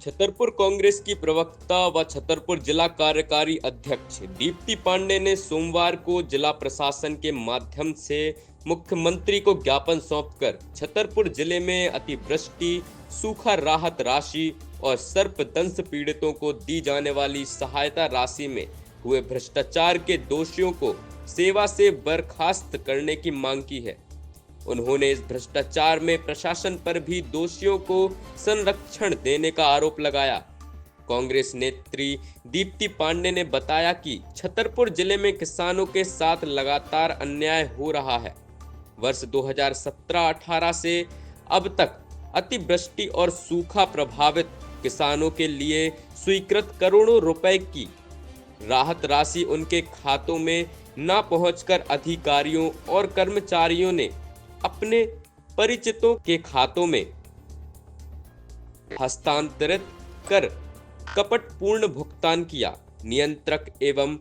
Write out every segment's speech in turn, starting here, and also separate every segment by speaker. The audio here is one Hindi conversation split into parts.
Speaker 1: छतरपुर कांग्रेस की प्रवक्ता व छतरपुर जिला कार्यकारी अध्यक्ष दीप्ति पांडे ने सोमवार को जिला प्रशासन के माध्यम से मुख्यमंत्री को ज्ञापन सौंपकर छतरपुर जिले में अतिवृष्टि, सूखा राहत राशि और सर्पदंश पीड़ितों को दी जाने वाली सहायता राशि में हुए भ्रष्टाचार के दोषियों को सेवा से बर्खास्त करने की मांग की है। उन्होंने इस भ्रष्टाचार में प्रशासन पर भी दोषियों को संरक्षण देने का आरोप लगाया। कांग्रेस नेत्री दीप्ति पांडे ने बताया कि छतरपुर जिले में किसानों के साथ लगातार अन्याय हो रहा है। वर्ष 2017-18 से अब तक अतिवृष्टि और सूखा प्रभावित किसानों के लिए स्वीकृत करोड़ों रुपए की राहत राशि उनके खातों में न पहुंचकर अधिकारियों और कर्मचारियों ने अपने परिचितों के खातों में हस्तांतरित कर कपटपूर्ण भुगतान किया। नियंत्रक एवं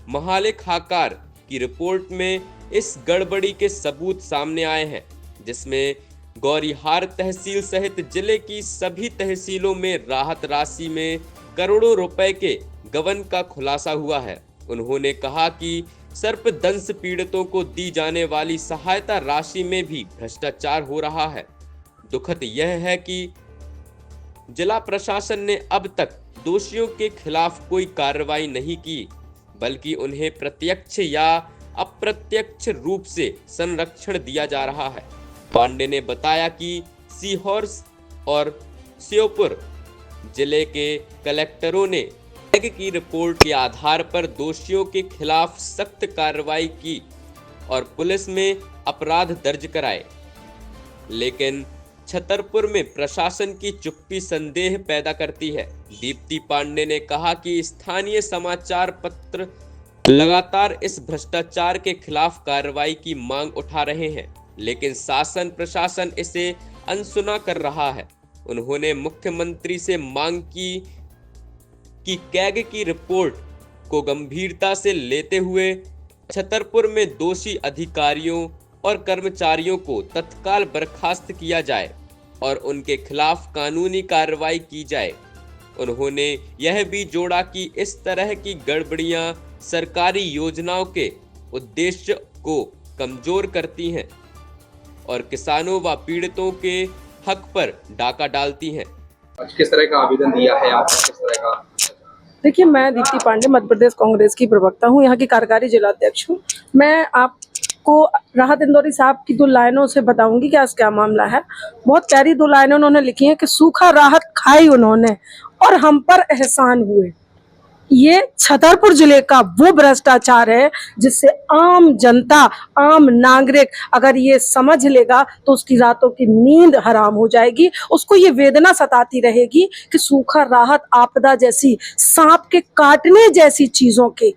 Speaker 1: महालेखाकार की रिपोर्ट में इस गड़बड़ी के सबूत सामने आए हैं, जिसमें गौरीहार तहसील सहित जिले की सभी तहसीलों में राहत राशि में करोड़ों रुपए के गबन का खुलासा हुआ है। उन्होंने कहा कि सर्पदंश पीड़ितों को दी जाने वाली सहायता राशि में भी भ्रष्टाचार हो रहा है। दुखद यह है कि जिला प्रशासन ने अब तक दोषियों के खिलाफ कोई कार्रवाई नहीं की, बल्कि उन्हें प्रत्यक्ष या अप्रत्यक्ष रूप से संरक्षण दिया जा रहा है। पांडे ने बताया कि सीहोर और श्योपुर जिले के कलेक्टरों ने की रिपोर्ट के आधार पर दोषियों के खिलाफ सख्त कार्रवाई की और पुलिस में अपराध दर्ज कराए, लेकिन छतरपुर में प्रशासन की चुप्पी संदेह पैदा करती है। दीप्ति पांडे ने कहा कि स्थानीय समाचार पत्र लगातार इस भ्रष्टाचार के खिलाफ कार्रवाई की मांग उठा रहे हैं, लेकिन शासन प्रशासन इसे अनसुना कर रहा है। उन्होंने मुख्यमंत्री से मांग की कि कैग की रिपोर्ट को गंभीरता से लेते हुए छतरपुर में दोषी अधिकारियों और कर्मचारियों को तत्काल बर्खास्त किया जाए और उनके खिलाफ कानूनी कार्रवाई की जाए। उन्होंने यह भी जोड़ा कि इस तरह की गड़बड़ियां सरकारी योजनाओं के उद्देश्य को कमजोर करती हैं और किसानों व पीड़ितों के हक पर डाका डालती हैं।
Speaker 2: आज किस तरह का आवेदन दिया है आपने, किस तरह का?
Speaker 3: देखिए, मैं दीप्ति पांडे मध्य प्रदेश कांग्रेस की प्रवक्ता हूँ, यहाँ की कार्यकारी जिला अध्यक्ष हूँ। मैं आपको राहत इंदौरी साहब की 2 लाइनों से बताऊंगी कि आज क्या मामला है। बहुत प्यारी 2 लाइनें उन्होंने लिखी हैं कि सूखा राहत खाई उन्होंने और हम पर एहसान हुए। ये छतरपुर जिले का वो भ्रष्टाचार है जिससे आम जनता, आम नागरिक अगर ये समझ लेगा तो उसकी रातों की नींद हराम हो जाएगी। उसको ये वेदना सताती रहेगी कि सूखा राहत आपदा जैसी, सांप के काटने जैसी चीजों के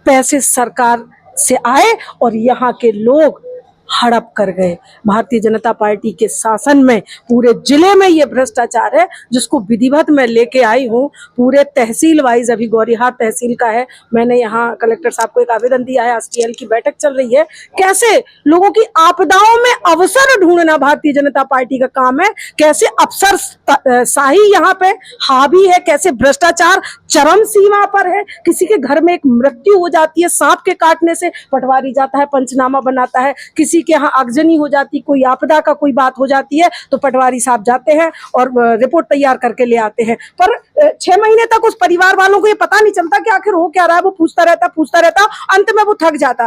Speaker 3: पैसे सरकार से आए और यहाँ के लोग हड़प कर गए। भारतीय जनता पार्टी के शासन में पूरे जिले में ये भ्रष्टाचार है, जिसको विधिवत मैं लेके आई हूँ। पूरे तहसील वाइज, अभी गौरीहार तहसील का है, मैंने यहाँ कलेक्टर साहब को एक आवेदन दिया है। STL की बैठक चल रही है। कैसे लोगों की आपदाओं में अवसर ढूंढना भारतीय जनता पार्टी का काम है, कैसे अफसर शाही यहाँ पे हावी है, कैसे भ्रष्टाचार चरम सीमा पर है। किसी के घर में एक मृत्यु हो जाती है सांप के काटने से, पटवारी जाता है, पंचनामा बनाता है। किसी के यहाँ आगजनी हो जाती, कोई आपदा का कोई बात हो जाती है तो पटवारी साहब जाते हैं और रिपोर्ट तैयार करके ले आते हैं। पर 6 महीने तक उस परिवार वालों को ये पता नहीं चलता कि आखिर हो क्या रहा है। वो पूछता रहता, अंत में वो थक जाता।